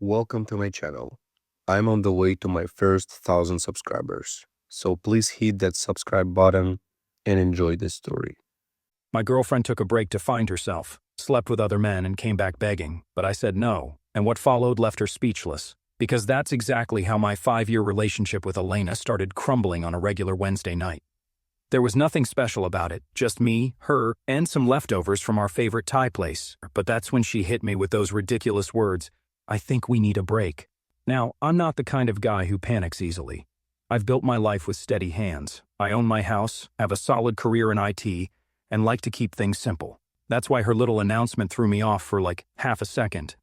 Welcome to my channel. I'm on the way to my first 1,000 subscribers, so please hit that subscribe button and enjoy this story. My girlfriend took a break to find herself, slept with other men, and came back begging, but I said no, and what followed left her speechless, because that's exactly how my 5-year relationship with Elena started crumbling on a regular Wednesday night. There was nothing special about it, just me, her, and some leftovers from our favorite Thai place, but that's when she hit me with those ridiculous words, "I think we need a break." Now, I'm not the kind of guy who panics easily. I've built my life with steady hands. I own my house, have a solid career in IT, and like to keep things simple. That's why her little announcement threw me off for like half a second.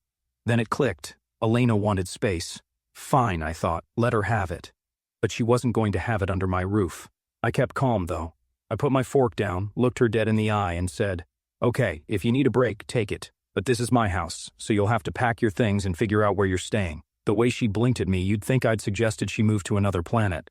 Then it clicked. Elena wanted space. Fine, I thought, let her have it. But she wasn't going to have it under my roof. I kept calm, though. I put my fork down, looked her dead in the eye, and said, "Okay, if you need a break, take it. But this is my house, so you'll have to pack your things and figure out where you're staying." The way she blinked at me, you'd think I'd suggested she move to another planet.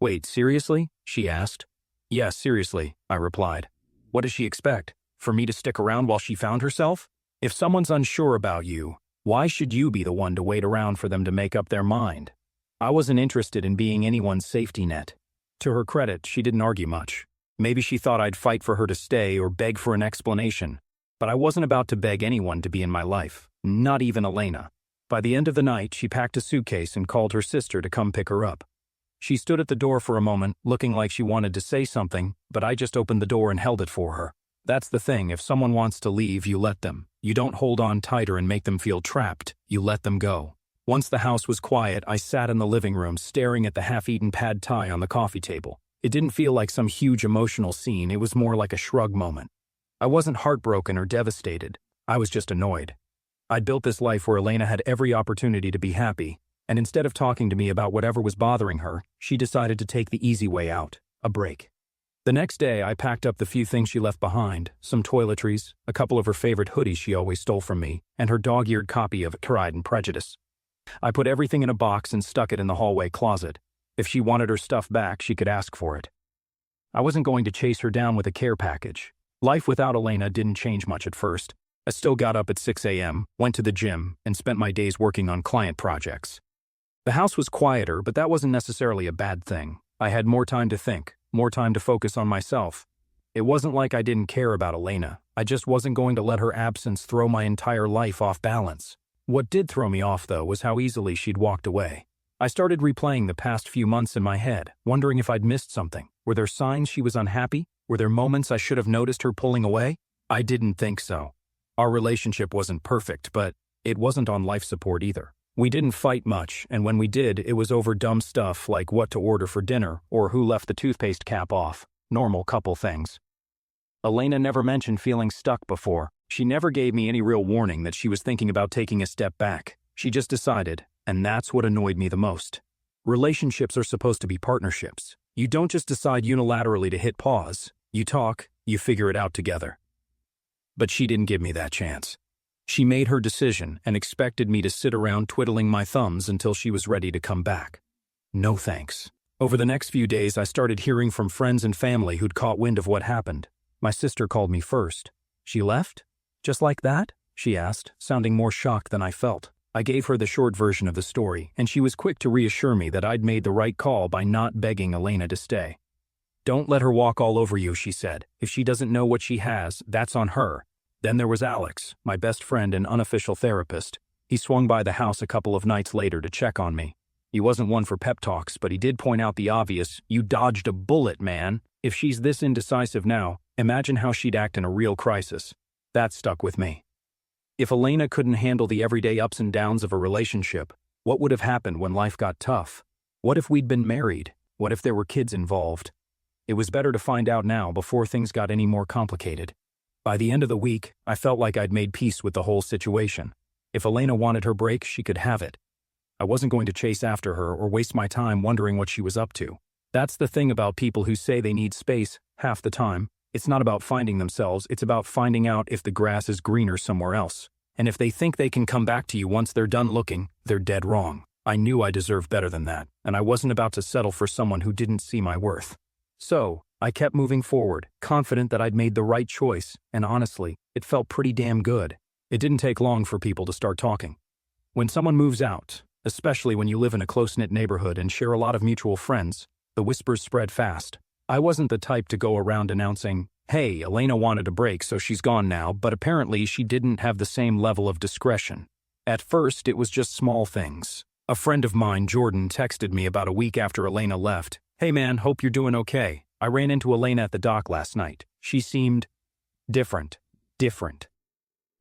"Wait, seriously?" she asked. "Yes, seriously," I replied. What does she expect? For me to stick around while she found herself? If someone's unsure about you, why should you be the one to wait around for them to make up their mind? I wasn't interested in being anyone's safety net. To her credit, she didn't argue much. Maybe she thought I'd fight for her to stay or beg for an explanation. But I wasn't about to beg anyone to be in my life, not even Elena. By the end of the night, she packed a suitcase and called her sister to come pick her up. She stood at the door for a moment, looking like she wanted to say something, but I just opened the door and held it for her. That's the thing, if someone wants to leave, you let them. You don't hold on tighter and make them feel trapped, you let them go. Once the house was quiet, I sat in the living room staring at the half-eaten pad thai on the coffee table. It didn't feel like some huge emotional scene, it was more like a shrug moment. I wasn't heartbroken or devastated, I was just annoyed. I'd built this life where Elena had every opportunity to be happy, and instead of talking to me about whatever was bothering her, she decided to take the easy way out, a break. The next day, I packed up the few things she left behind, some toiletries, a couple of her favorite hoodies she always stole from me, and her dog-eared copy of Pride and Prejudice. I put everything in a box and stuck it in the hallway closet. If she wanted her stuff back, she could ask for it. I wasn't going to chase her down with a care package. Life without Elena didn't change much at first. I still got up at 6 a.m., went to the gym, and spent my days working on client projects. The house was quieter, but that wasn't necessarily a bad thing. I had more time to think, more time to focus on myself. It wasn't like I didn't care about Elena. I just wasn't going to let her absence throw my entire life off balance. What did throw me off, though, was how easily she'd walked away. I started replaying the past few months in my head, wondering if I'd missed something. Were there signs she was unhappy? Were there moments I should have noticed her pulling away? I didn't think so. Our relationship wasn't perfect, but it wasn't on life support either. We didn't fight much, and when we did, it was over dumb stuff like what to order for dinner or who left the toothpaste cap off. Normal couple things. Elena never mentioned feeling stuck before. She never gave me any real warning that she was thinking about taking a step back. She just decided, and that's what annoyed me the most. Relationships are supposed to be partnerships. You don't just decide unilaterally to hit pause. You talk, you figure it out together. But she didn't give me that chance. She made her decision and expected me to sit around twiddling my thumbs until she was ready to come back. No thanks. Over the next few days, I started hearing from friends and family who'd caught wind of what happened. My sister called me first. "She left? Just like that?" she asked, sounding more shocked than I felt. I gave her the short version of the story, and she was quick to reassure me that I'd made the right call by not begging Elena to stay. "Don't let her walk all over you," she said. "If she doesn't know what she has, that's on her." Then there was Alex, my best friend and unofficial therapist. He swung by the house a couple of nights later to check on me. He wasn't one for pep talks, but he did point out the obvious, "You dodged a bullet, man. If she's this indecisive now, imagine how she'd act in a real crisis." That stuck with me. If Elena couldn't handle the everyday ups and downs of a relationship, what would have happened when life got tough? What if we'd been married? What if there were kids involved? It was better to find out now before things got any more complicated. By the end of the week, I felt like I'd made peace with the whole situation. If Elena wanted her break, she could have it. I wasn't going to chase after her or waste my time wondering what she was up to. That's the thing about people who say they need space half the time. It's not about finding themselves, it's about finding out if the grass is greener somewhere else. And if they think they can come back to you once they're done looking, they're dead wrong. I knew I deserved better than that, and I wasn't about to settle for someone who didn't see my worth. So, I kept moving forward, confident that I'd made the right choice, and honestly, it felt pretty damn good. It didn't take long for people to start talking. When someone moves out, especially when you live in a close-knit neighborhood and share a lot of mutual friends, the whispers spread fast. I wasn't the type to go around announcing, "Hey, Elena wanted a break, so she's gone now," but apparently she didn't have the same level of discretion. At first, it was just small things. A friend of mine, Jordan, texted me about a week after Elena left. "Hey man, hope you're doing okay. I ran into Elena at the dock last night. She seemed different. Different."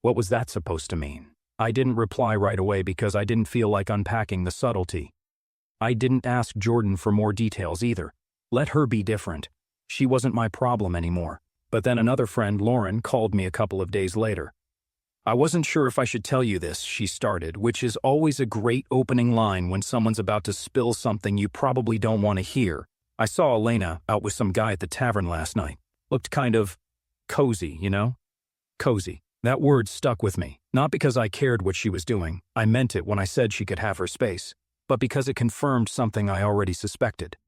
What was that supposed to mean? I didn't reply right away because I didn't feel like unpacking the subtlety. I didn't ask Jordan for more details either. Let her be different. She wasn't my problem anymore. But then another friend, Lauren, called me a couple of days later. "I wasn't sure if I should tell you this," she started, which is always a great opening line when someone's about to spill something you probably don't want to hear. "I saw Elena out with some guy at the tavern last night. Looked kind of cozy, you know? Cozy. That word stuck with me, not because I cared what she was doing. I meant it when I said she could have her space, but because it confirmed something I already suspected.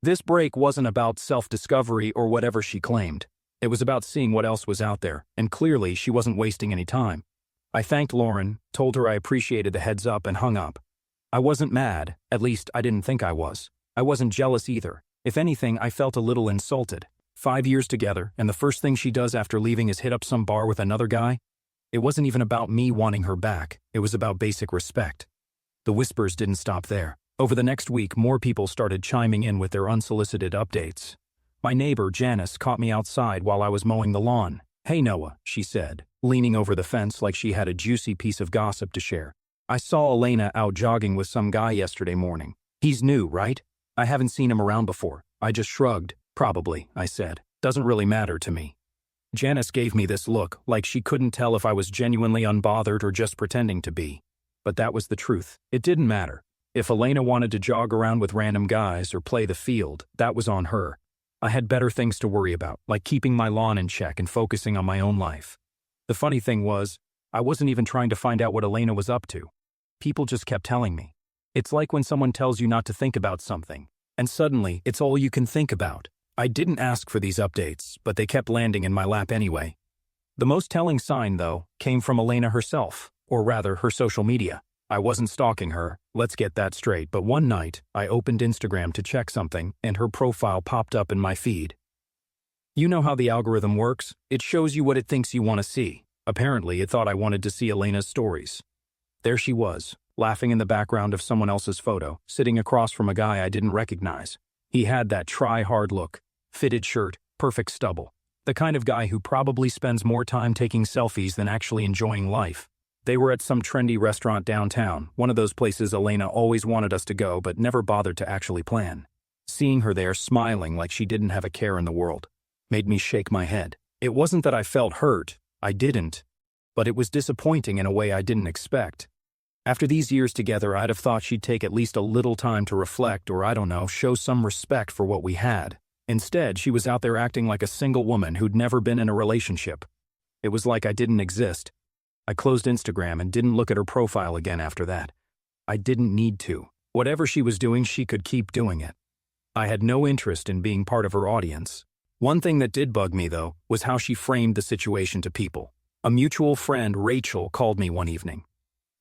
This break wasn't about self-discovery or whatever she claimed. It was about seeing what else was out there, and clearly she wasn't wasting any time. I thanked Lauren, told her I appreciated the heads up, and hung up. I wasn't mad, at least I didn't think I was. I wasn't jealous either. If anything, I felt a little insulted. 5 years together, and the first thing she does after leaving is hit up some bar with another guy? It wasn't even about me wanting her back. It was about basic respect. The whispers didn't stop there. Over the next week, more people started chiming in with their unsolicited updates. My neighbor, Janice, caught me outside while I was mowing the lawn. "Hey Noah," she said, leaning over the fence like she had a juicy piece of gossip to share. "I saw Elena out jogging with some guy yesterday morning. He's new, right? I haven't seen him around before." I just shrugged. "Probably," I said. "Doesn't really matter to me." Janice gave me this look, like she couldn't tell if I was genuinely unbothered or just pretending to be. But that was the truth. It didn't matter. If Elena wanted to jog around with random guys or play the field, that was on her. I had better things to worry about, like keeping my lawn in check and focusing on my own life. The funny thing was, I wasn't even trying to find out what Elena was up to. People just kept telling me. It's like when someone tells you not to think about something, and suddenly it's all you can think about. I didn't ask for these updates, but they kept landing in my lap anyway. The most telling sign, though, came from Elena herself, or rather, her social media. I wasn't stalking her, let's get that straight, but one night, I opened Instagram to check something, and her profile popped up in my feed. You know how the algorithm works? It shows you what it thinks you want to see. Apparently, it thought I wanted to see Elena's stories. There she was, laughing in the background of someone else's photo, sitting across from a guy I didn't recognize. He had that try-hard look, fitted shirt, perfect stubble. The kind of guy who probably spends more time taking selfies than actually enjoying life. They were at some trendy restaurant downtown, one of those places Elena always wanted us to go but never bothered to actually plan. Seeing her there smiling like she didn't have a care in the world made me shake my head. It wasn't that I felt hurt, I didn't, but it was disappointing in a way I didn't expect. After these years together, I'd have thought she'd take at least a little time to reflect or, I don't know, show some respect for what we had. Instead, she was out there acting like a single woman who'd never been in a relationship. It was like I didn't exist. I closed Instagram and didn't look at her profile again after that. I didn't need to. Whatever she was doing, she could keep doing it. I had no interest in being part of her audience. One thing that did bug me, though, was how she framed the situation to people. A mutual friend, Rachel, called me one evening.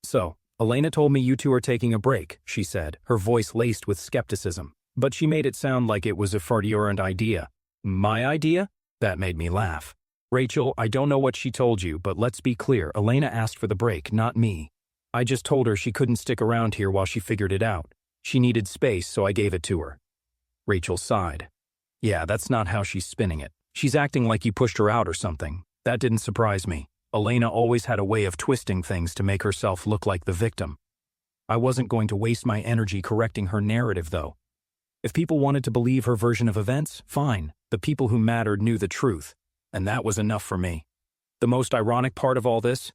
"So, Elena told me you two are taking a break," she said, her voice laced with skepticism. But she made it sound like it was a fartierant idea. My idea? That made me laugh. "Rachel, I don't know what she told you, but let's be clear, Elena asked for the break, not me. I just told her she couldn't stick around here while she figured it out. She needed space, so I gave it to her." Rachel sighed. "Yeah, that's not how she's spinning it. She's acting like you pushed her out or something. That didn't surprise me. Elena always had a way of twisting things to make herself look like the victim. I wasn't going to waste my energy correcting her narrative, though. If people wanted to believe her version of events, fine. The people who mattered knew the truth, and that was enough for me. The most ironic part of all this?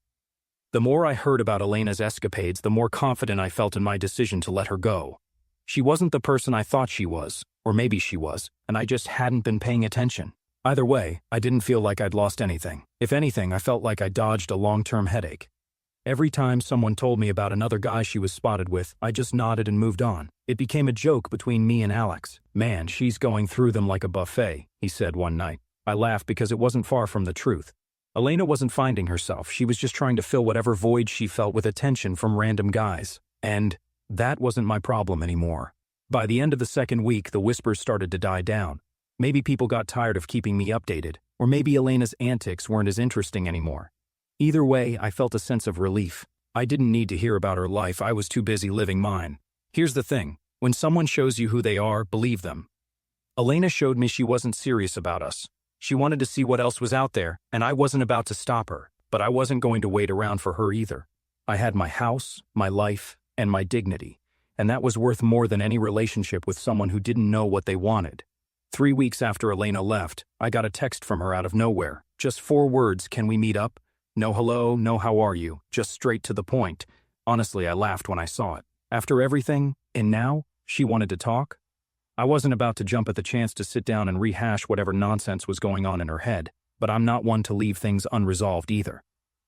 The more I heard about Elena's escapades, the more confident I felt in my decision to let her go. She wasn't the person I thought she was, or maybe she was, and I just hadn't been paying attention. Either way, I didn't feel like I'd lost anything. If anything, I felt like I dodged a long-term headache. Every time someone told me about another guy she was spotted with, I just nodded and moved on. It became a joke between me and Alex. "Man, she's going through them like a buffet," he said one night. I laughed because it wasn't far from the truth. Elena wasn't finding herself. She was just trying to fill whatever void she felt with attention from random guys. And that wasn't my problem anymore. By the end of the second week, the whispers started to die down. Maybe people got tired of keeping me updated, or maybe Elena's antics weren't as interesting anymore. Either way, I felt a sense of relief. I didn't need to hear about her life. I was too busy living mine. Here's the thing. When someone shows you who they are, believe them. Elena showed me she wasn't serious about us. She wanted to see what else was out there, and I wasn't about to stop her, but I wasn't going to wait around for her either. I had my house, my life, and my dignity, and that was worth more than any relationship with someone who didn't know what they wanted. 3 weeks after Elena left, I got a text from her out of nowhere. Just 4 words, "Can we meet up?" No hello, no how are you, just straight to the point. Honestly, I laughed when I saw it. After everything, and now, she wanted to talk? I wasn't about to jump at the chance to sit down and rehash whatever nonsense was going on in her head, but I'm not one to leave things unresolved either.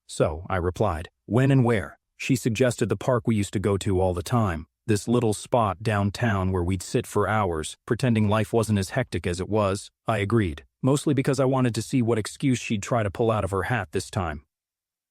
So, I replied, "When and where?" She suggested the park we used to go to all the time, this little spot downtown where we'd sit for hours, pretending life wasn't as hectic as it was. I agreed, mostly because I wanted to see what excuse she'd try to pull out of her hat this time.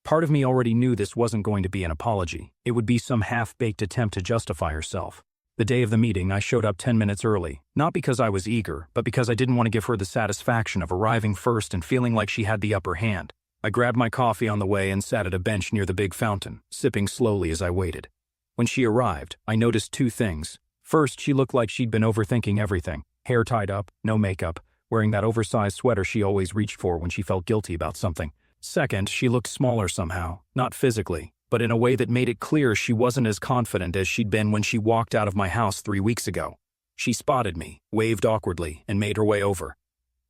Part of me already knew this wasn't going to be an apology. It would be some half-baked attempt to justify herself. The day of the meeting, I showed up 10 minutes early, not because I was eager, but because I didn't want to give her the satisfaction of arriving first and feeling like she had the upper hand. I grabbed my coffee on the way and sat at a bench near the big fountain, sipping slowly as I waited. When she arrived, I noticed 2 things. First, she looked like she'd been overthinking everything. Hair tied up, no makeup, wearing that oversized sweater she always reached for when she felt guilty about something. Second, she looked smaller somehow, not physically, but in a way that made it clear she wasn't as confident as she'd been when she walked out of my house 3 weeks ago. She spotted me, waved awkwardly, and made her way over.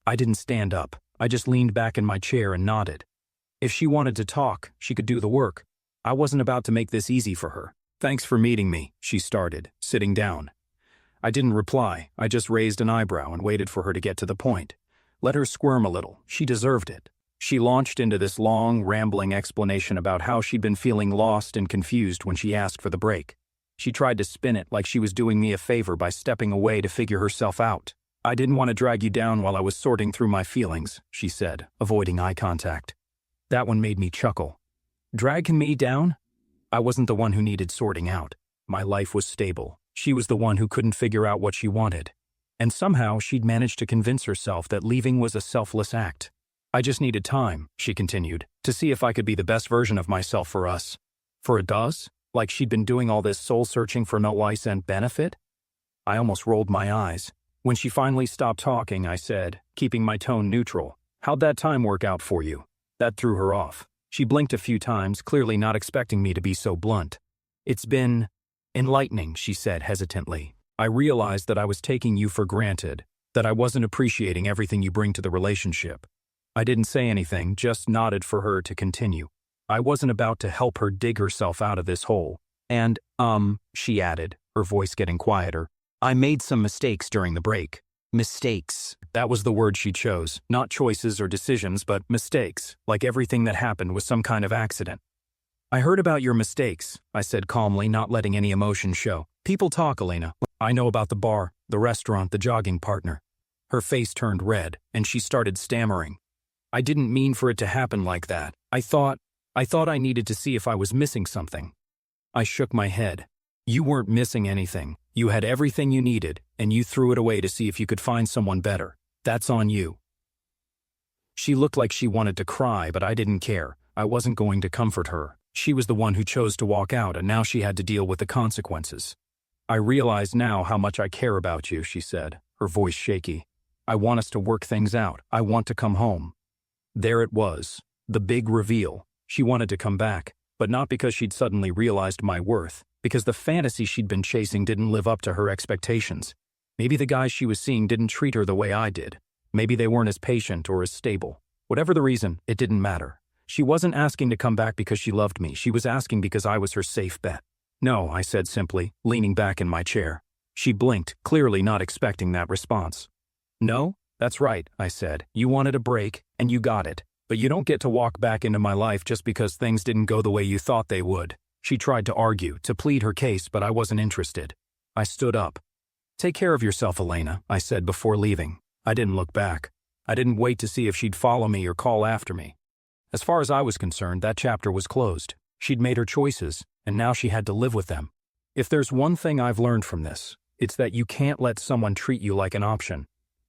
I didn't stand up. I just leaned back in my chair and nodded. If she wanted to talk, she could do the work. I wasn't about to make this easy for her. "Thanks for meeting me," she started, sitting down. I didn't reply. I just raised an eyebrow and waited for her to get to the point. Let her squirm a little. She deserved it. She launched into this long, rambling explanation about how she'd been feeling lost and confused when she asked for the break. She tried to spin it like she was doing me a favor by stepping away to figure herself out. "I didn't want to drag you down while I was sorting through my feelings," she said, avoiding eye contact. That one made me chuckle. Drag me down? I wasn't the one who needed sorting out. My life was stable. She was the one who couldn't figure out what she wanted. And somehow she'd managed to convince herself that leaving was a selfless act. "I just needed time," she continued, "to see if I could be the best version of myself for us." For a does? Like she'd been doing all this soul-searching for no life and benefit? I almost rolled my eyes. When she finally stopped talking, I said, keeping my tone neutral, "How'd that time work out for you?" That threw her off. She blinked a few times, clearly not expecting me to be so blunt. "It's been enlightening," she said hesitantly. "I realized that I was taking you for granted, that I wasn't appreciating everything you bring to the relationship." I didn't say anything, just nodded for her to continue. I wasn't about to help her dig herself out of this hole. "And, she added, her voice getting quieter, "I made some mistakes during the break." Mistakes. That was the word she chose. Not choices or decisions, but mistakes, like everything that happened was some kind of accident. "I heard about your mistakes," I said calmly, not letting any emotion show. "People talk, Elena. I know about the bar, the restaurant, the jogging partner." Her face turned red, and she started stammering. "I didn't mean for it to happen like that. I thought I needed to see if I was missing something." I shook my head. "You weren't missing anything. You had everything you needed, and you threw it away to see if you could find someone better. That's on you." She looked like she wanted to cry, but I didn't care. I wasn't going to comfort her. She was the one who chose to walk out, and now she had to deal with the consequences. "I realize now how much I care about you," she said, her voice shaky. "I want us to work things out. I want to come home." There it was, the big reveal. She wanted to come back, but not because she'd suddenly realized my worth, because the fantasy she'd been chasing didn't live up to her expectations. Maybe the guys she was seeing didn't treat her the way I did. Maybe they weren't as patient or as stable. Whatever the reason, it didn't matter. She wasn't asking to come back because she loved me. She was asking because I was her safe bet. "No," I said simply, leaning back in my chair. She blinked, clearly not expecting that response. "No? That's right," I said. "You wanted a break, and you got it. But you don't get to walk back into my life just because things didn't go the way you thought they would." She tried to argue, to plead her case, but I wasn't interested. I stood up. "Take care of yourself, Elena," I said before leaving. I didn't look back. I didn't wait to see if she'd follow me or call after me. As far as I was concerned, that chapter was closed. She'd made her choices, and now she had to live with them. If there's one thing I've learned from this, it's that you can't let someone treat you like an option.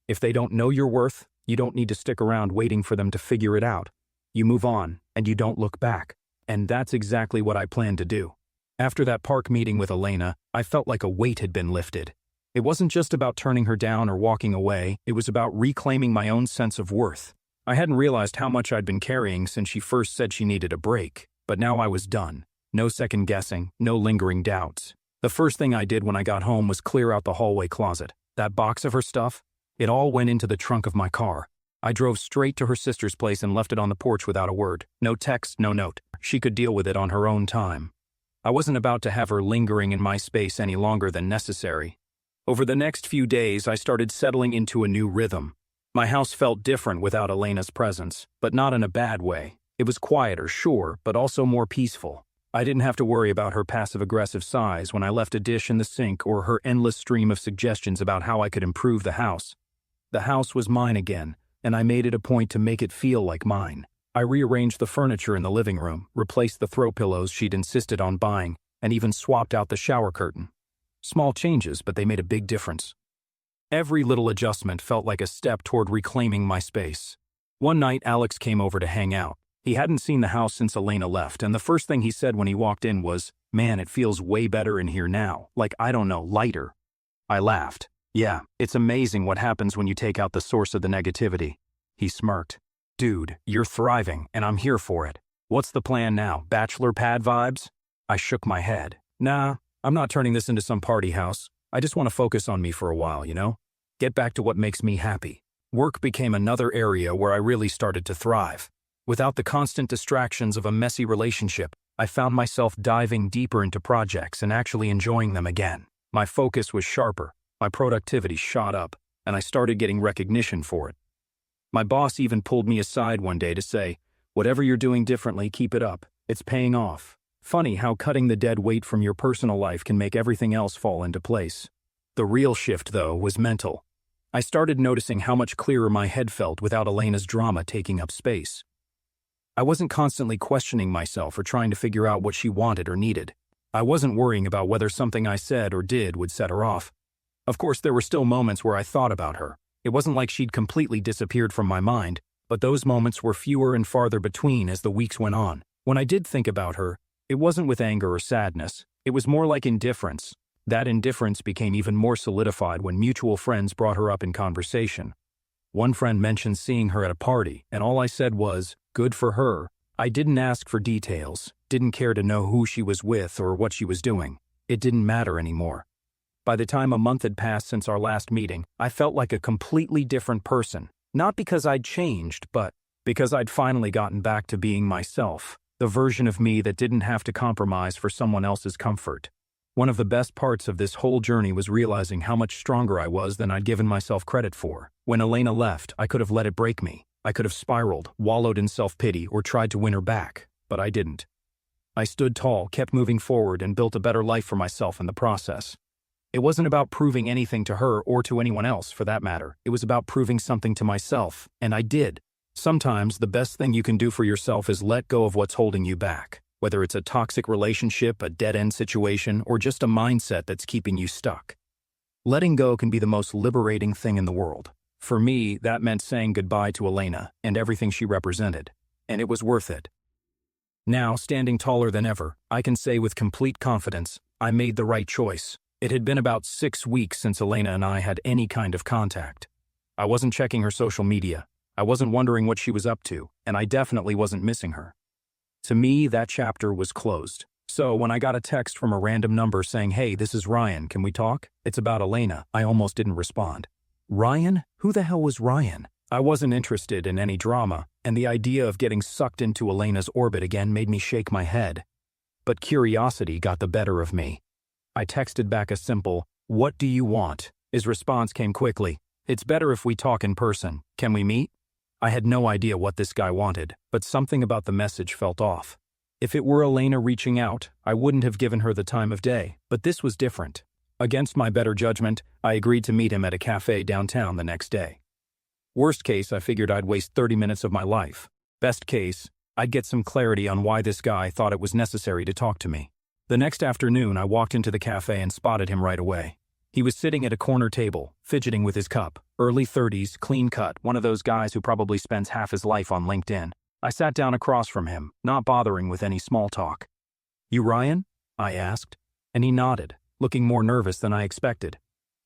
If they don't know your worth, you don't need to stick around waiting for them to figure it out. You move on, and you don't look back. And that's exactly what I plan to do. After that park meeting with Elena, I felt like a weight had been lifted. It wasn't just about turning her down or walking away, it was about reclaiming my own sense of worth. I hadn't realized how much I'd been carrying since she first said she needed a break, but now I was done. No second guessing, no lingering doubts. The first thing I did when I got home was clear out the hallway closet. That box of her stuff, it all went into the trunk of my car. I drove straight to her sister's place and left it on the porch without a word. No text, no note. She could deal with it on her own time. I wasn't about to have her lingering in my space any longer than necessary. Over the next few days, I started settling into a new rhythm. My house felt different without Elena's presence, but not in a bad way. It was quieter, sure, but also more peaceful. I didn't have to worry about her passive-aggressive sighs when I left a dish in the sink or her endless stream of suggestions about how I could improve the house. The house was mine again, and I made it a point to make it feel like mine. I rearranged the furniture in the living room, replaced the throw pillows she'd insisted on buying, and even swapped out the shower curtain. Small changes, but they made a big difference. Every little adjustment felt like a step toward reclaiming my space. One night, Alex came over to hang out. He hadn't seen the house since Elena left, and the first thing he said when he walked in was, "Man, it feels way better in here now, like, I don't know, lighter." I laughed. "Yeah, it's amazing what happens when you take out the source of the negativity." He smirked. "Dude, you're thriving, and I'm here for it. What's the plan now, bachelor pad vibes?" I shook my head. "Nah, I'm not turning this into some party house. I just want to focus on me for a while, you know? Get back to what makes me happy." Work became another area where I really started to thrive. Without the constant distractions of a messy relationship, I found myself diving deeper into projects and actually enjoying them again. My focus was sharper, my productivity shot up, and I started getting recognition for it. My boss even pulled me aside one day to say, "Whatever you're doing differently, keep it up. It's paying off." Funny how cutting the dead weight from your personal life can make everything else fall into place. The real shift, though, was mental. I started noticing how much clearer my head felt without Elena's drama taking up space. I wasn't constantly questioning myself or trying to figure out what she wanted or needed. I wasn't worrying about whether something I said or did would set her off. Of course, there were still moments where I thought about her. It wasn't like she'd completely disappeared from my mind, but those moments were fewer and farther between as the weeks went on. When I did think about her, it wasn't with anger or sadness. It was more like indifference. That indifference became even more solidified when mutual friends brought her up in conversation. One friend mentioned seeing her at a party, and all I said was, "Good for her." I didn't ask for details, didn't care to know who she was with or what she was doing. It didn't matter anymore. By the time a month had passed since our last meeting, I felt like a completely different person. Not because I'd changed, but because I'd finally gotten back to being myself, the version of me that didn't have to compromise for someone else's comfort. One of the best parts of this whole journey was realizing how much stronger I was than I'd given myself credit for. When Elena left, I could have let it break me. I could have spiraled, wallowed in self-pity, or tried to win her back, but I didn't. I stood tall, kept moving forward, and built a better life for myself in the process. It wasn't about proving anything to her or to anyone else, for that matter. It was about proving something to myself, and I did. Sometimes the best thing you can do for yourself is let go of what's holding you back, whether it's a toxic relationship, a dead-end situation, or just a mindset that's keeping you stuck. Letting go can be the most liberating thing in the world. For me, that meant saying goodbye to Elena and everything she represented, and it was worth it. Now, standing taller than ever, I can say with complete confidence, I made the right choice. It had been about 6 weeks since Elena and I had any kind of contact. I wasn't checking her social media. I wasn't wondering what she was up to, and I definitely wasn't missing her. To me, that chapter was closed. So when I got a text from a random number saying, "Hey, this is Ryan, can we talk? It's about Elena," I almost didn't respond. Ryan? Who the hell was Ryan? I wasn't interested in any drama, and the idea of getting sucked into Elena's orbit again made me shake my head. But curiosity got the better of me. I texted back a simple, "What do you want?" His response came quickly, "It's better if we talk in person. Can we meet?" I had no idea what this guy wanted, but something about the message felt off. If it were Elena reaching out, I wouldn't have given her the time of day, but this was different. Against my better judgment, I agreed to meet him at a cafe downtown the next day. Worst case, I figured I'd waste 30 minutes of my life. Best case, I'd get some clarity on why this guy thought it was necessary to talk to me. The next afternoon, I walked into the cafe and spotted him right away. He was sitting at a corner table, fidgeting with his cup. Early 30s, clean cut, one of those guys who probably spends half his life on LinkedIn. I sat down across from him, not bothering with any small talk. "You Ryan?" I asked, and he nodded, looking more nervous than I expected.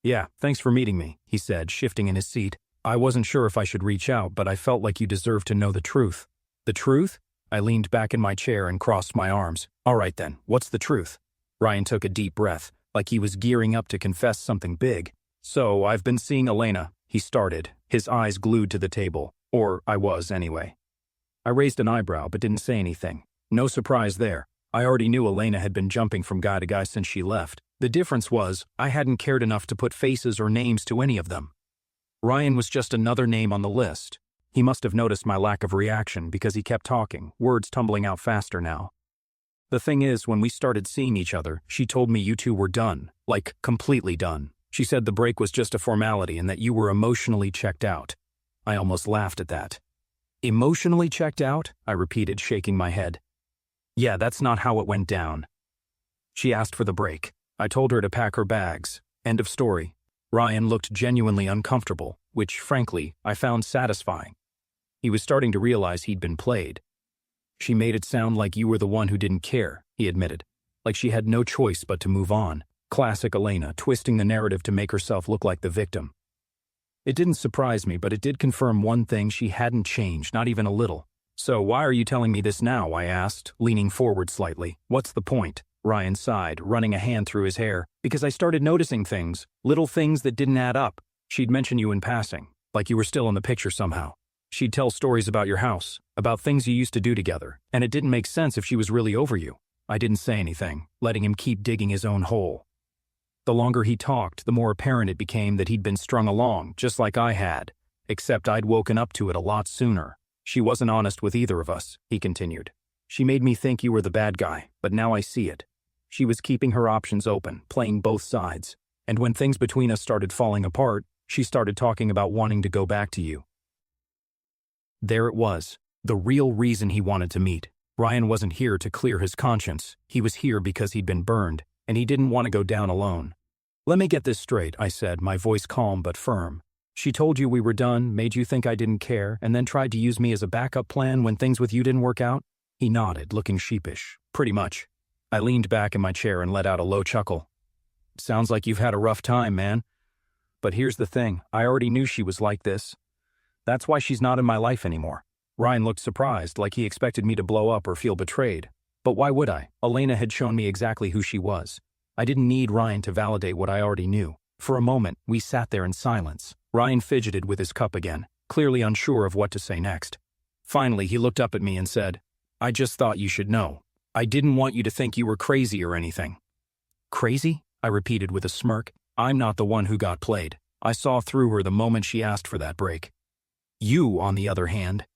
"Yeah, thanks for meeting me," he said, shifting in his seat. "I wasn't sure if I should reach out, but I felt like you deserved to know the truth." "The truth?" I leaned back in my chair and crossed my arms. "All right then, what's the truth?" Ryan took a deep breath, like he was gearing up to confess something big. "So, I've been seeing Elena," he started, his eyes glued to the table. Or I was, anyway. I raised an eyebrow but didn't say anything. No surprise there. I already knew Elena had been jumping from guy to guy since she left. The difference was, I hadn't cared enough to put faces or names to any of them. Ryan was just another name on the list. He must have noticed my lack of reaction because he kept talking, words tumbling out faster now. "The thing is, when we started seeing each other, she told me you two were done, like completely done. She said the break was just a formality and that you were emotionally checked out." I almost laughed at that. "Emotionally checked out?" I repeated, shaking my head. "Yeah, that's not how it went down. She asked for the break. I told her to pack her bags. End of story." Ryan looked genuinely uncomfortable, which, frankly, I found satisfying. He was starting to realize he'd been played. "She made it sound like you were the one who didn't care," he admitted, like she had no choice but to move on. Classic Elena, twisting the narrative to make herself look like the victim. It didn't surprise me, but it did confirm one thing: she hadn't changed, not even a little. "So why are you telling me this now?" I asked, leaning forward slightly. "What's the point?" Ryan sighed, running a hand through his hair. "Because I started noticing things, little things that didn't add up. She'd mention you in passing, like you were still in the picture somehow. She'd tell stories about your house, about things you used to do together, and it didn't make sense if she was really over you." I didn't say anything, letting him keep digging his own hole. The longer he talked, the more apparent it became that he'd been strung along, just like I had, except I'd woken up to it a lot sooner. "She wasn't honest with either of us," he continued. "She made me think you were the bad guy, but now I see it. She was keeping her options open, playing both sides. And when things between us started falling apart, she started talking about wanting to go back to you." There it was, the real reason he wanted to meet. Ryan wasn't here to clear his conscience. He was here because he'd been burned, and he didn't want to go down alone. "Let me get this straight," I said, my voice calm but firm. "She told you we were done, made you think I didn't care, and then tried to use me as a backup plan when things with you didn't work out?" He nodded, looking sheepish. "Pretty much." I leaned back in my chair and let out a low chuckle. "Sounds like you've had a rough time, man. But here's the thing, I already knew she was like this. That's why she's not in my life anymore." Ryan looked surprised, like he expected me to blow up or feel betrayed. But why would I? Elena had shown me exactly who she was. I didn't need Ryan to validate what I already knew. For a moment, we sat there in silence. Ryan fidgeted with his cup again, clearly unsure of what to say next. Finally, he looked up at me and said, "I just thought you should know. I didn't want you to think you were crazy or anything." "Crazy?" I repeated with a smirk. "I'm not the one who got played. I saw through her the moment she asked for that break. You, on the other hand."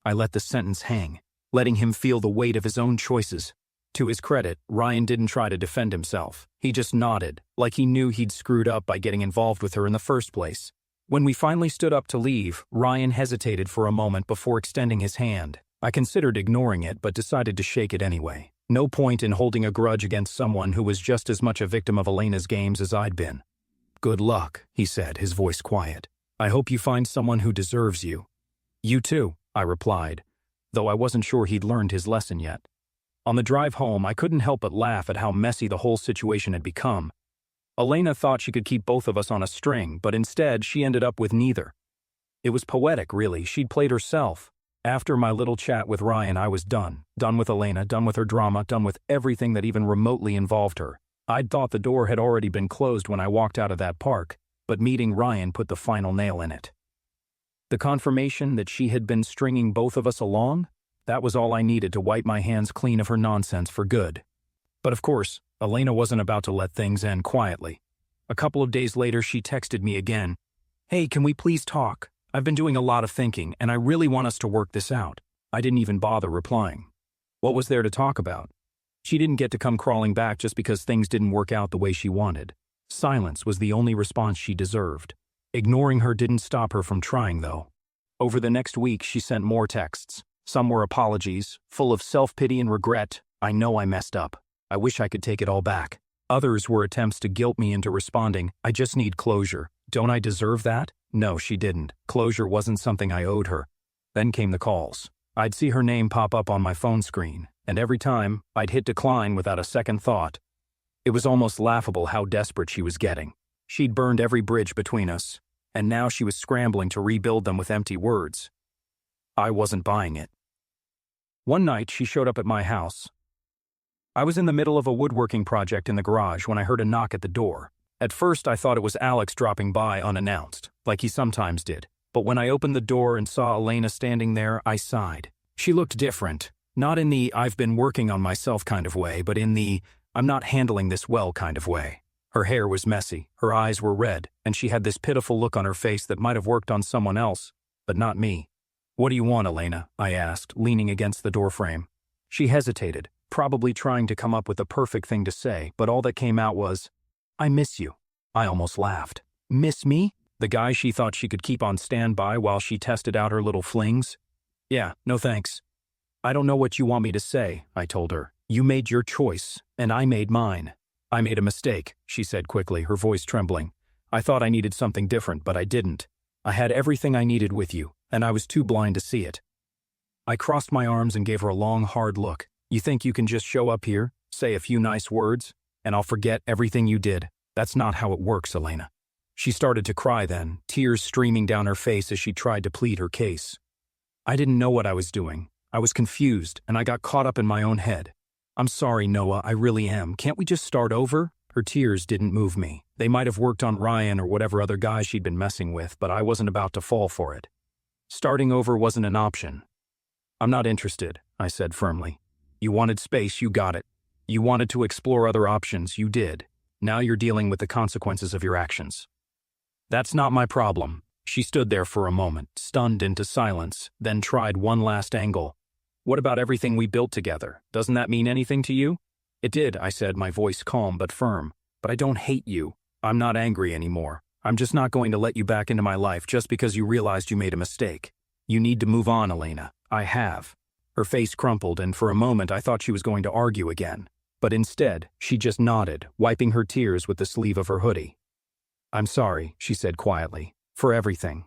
I let the sentence hang, letting him feel the weight of his own choices. To his credit, Ryan didn't try to defend himself. He just nodded, like he knew he'd screwed up by getting involved with her in the first place. When we finally stood up to leave, Ryan hesitated for a moment before extending his hand. I considered ignoring it, but decided to shake it anyway. No point in holding a grudge against someone who was just as much a victim of Elena's games as I'd been. "Good luck," he said, his voice quiet. "I hope you find someone who deserves you." "You too," I replied, though I wasn't sure he'd learned his lesson yet. On the drive home, I couldn't help but laugh at how messy the whole situation had become. Elena thought she could keep both of us on a string, but instead she ended up with neither. It was poetic, really. She'd played herself. After my little chat with Ryan, I was done. Done with Elena, done with her drama, done with everything that even remotely involved her. I'd thought the door had already been closed when I walked out of that park, but meeting Ryan put the final nail in it. The confirmation that she had been stringing both of us along? That was all I needed to wipe my hands clean of her nonsense for good. But of course, Elena wasn't about to let things end quietly. A couple of days later, she texted me again. "Hey, can we please talk? I've been doing a lot of thinking, and I really want us to work this out." I didn't even bother replying. What was there to talk about? She didn't get to come crawling back just because things didn't work out the way she wanted. Silence was the only response she deserved. Ignoring her didn't stop her from trying, though. Over the next week, she sent more texts. Some were apologies, full of self-pity and regret. I know I messed up. I wish I could take it all back. Others were attempts to guilt me into responding, I just need closure. Don't I deserve that? No, she didn't. Closure wasn't something I owed her. Then came the calls. I'd see her name pop up on my phone screen, and every time, I'd hit decline without a second thought. It was almost laughable how desperate she was getting. She'd burned every bridge between us, and now she was scrambling to rebuild them with empty words. I wasn't buying it. One night, she showed up at my house. I was in the middle of a woodworking project in the garage when I heard a knock at the door. At first, I thought it was Alex dropping by unannounced, like he sometimes did. But when I opened the door and saw Elena standing there, I sighed. She looked different. Not in the I've been working on myself kind of way, but in the I'm not handling this well kind of way. Her hair was messy, her eyes were red, and she had this pitiful look on her face that might have worked on someone else, but not me. What do you want, Elena? I asked, leaning against the doorframe. She hesitated, probably trying to come up with the perfect thing to say, but all that came out was, I miss you. I almost laughed. Miss me? The guy she thought she could keep on standby while she tested out her little flings? Yeah, no thanks. I don't know what you want me to say, I told her. You made your choice, and I made mine. I made a mistake, she said quickly, her voice trembling. I thought I needed something different, but I didn't. I had everything I needed with you, and I was too blind to see it. I crossed my arms and gave her a long, hard look. You think you can just show up here, say a few nice words, and I'll forget everything you did? That's not how it works, Elena. She started to cry then, tears streaming down her face as she tried to plead her case. I didn't know what I was doing. I was confused, and I got caught up in my own head. I'm sorry, Noah, I really am. Can't we just start over? Her tears didn't move me. They might have worked on Ryan or whatever other guy she'd been messing with, but I wasn't about to fall for it. Starting over wasn't an option. I'm not interested, I said firmly. You wanted space, you got it. You wanted to explore other options, you did. Now you're dealing with the consequences of your actions. That's not my problem. She stood there for a moment, stunned into silence, then tried one last angle. What about everything we built together? Doesn't that mean anything to you? It did, I said, my voice calm but firm. But I don't hate you. I'm not angry anymore. I'm just not going to let you back into my life just because you realized you made a mistake. You need to move on, Elena. I have. Her face crumpled, and for a moment I thought she was going to argue again. But instead, she just nodded, wiping her tears with the sleeve of her hoodie. I'm sorry, she said quietly, for everything.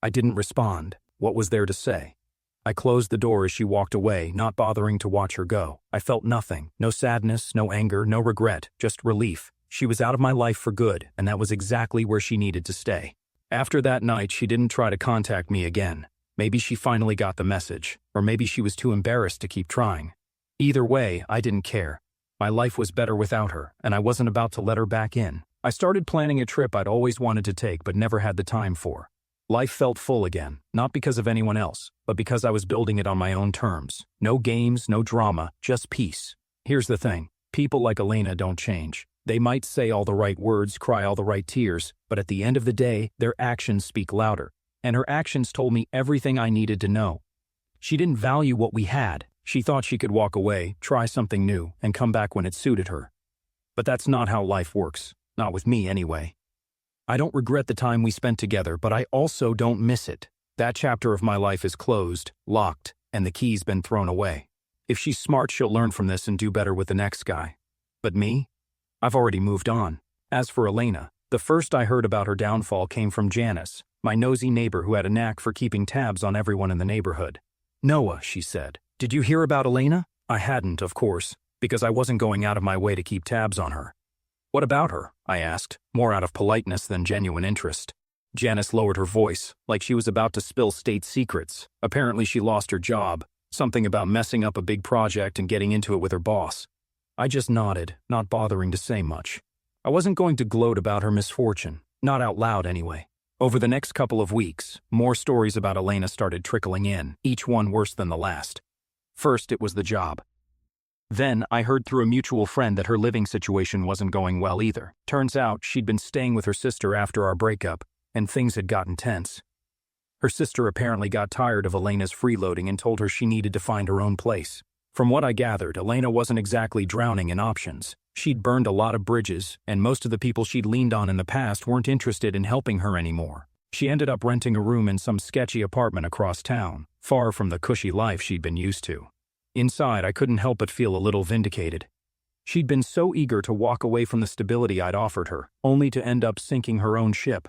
I didn't respond. What was there to say? I closed the door as she walked away, not bothering to watch her go. I felt nothing. No sadness, no anger, no regret, just relief. She was out of my life for good, and that was exactly where she needed to stay. After that night, she didn't try to contact me again. Maybe she finally got the message, or maybe she was too embarrassed to keep trying. Either way, I didn't care. My life was better without her, and I wasn't about to let her back in. I started planning a trip I'd always wanted to take but never had the time for. Life felt full again, not because of anyone else, but because I was building it on my own terms. No games, no drama, just peace. Here's the thing. People like Elena don't change. They might say all the right words, cry all the right tears, but at the end of the day, their actions speak louder. And her actions told me everything I needed to know. She didn't value what we had. She thought she could walk away, try something new, and come back when it suited her. But that's not how life works. Not with me, anyway. I don't regret the time we spent together, but I also don't miss it. That chapter of my life is closed, locked, and the key's been thrown away. If she's smart, she'll learn from this and do better with the next guy. But me? I've already moved on. As for Elena, the first I heard about her downfall came from Janice, my nosy neighbor who had a knack for keeping tabs on everyone in the neighborhood. Noah, she said, did you hear about Elena? I hadn't, of course, because I wasn't going out of my way to keep tabs on her. What about her? I asked, more out of politeness than genuine interest. Janice lowered her voice, like she was about to spill state secrets. Apparently she lost her job, something about messing up a big project and getting into it with her boss. I just nodded, not bothering to say much. I wasn't going to gloat about her misfortune, not out loud anyway. Over the next couple of weeks, more stories about Elena started trickling in, each one worse than the last. First, it was the job. Then, I heard through a mutual friend that her living situation wasn't going well either. Turns out, she'd been staying with her sister after our breakup, and things had gotten tense. Her sister apparently got tired of Elena's freeloading and told her she needed to find her own place. From what I gathered, Elena wasn't exactly drowning in options. She'd burned a lot of bridges, and most of the people she'd leaned on in the past weren't interested in helping her anymore. She ended up renting a room in some sketchy apartment across town, far from the cushy life she'd been used to. Inside, I couldn't help but feel a little vindicated. She'd been so eager to walk away from the stability I'd offered her, only to end up sinking her own ship.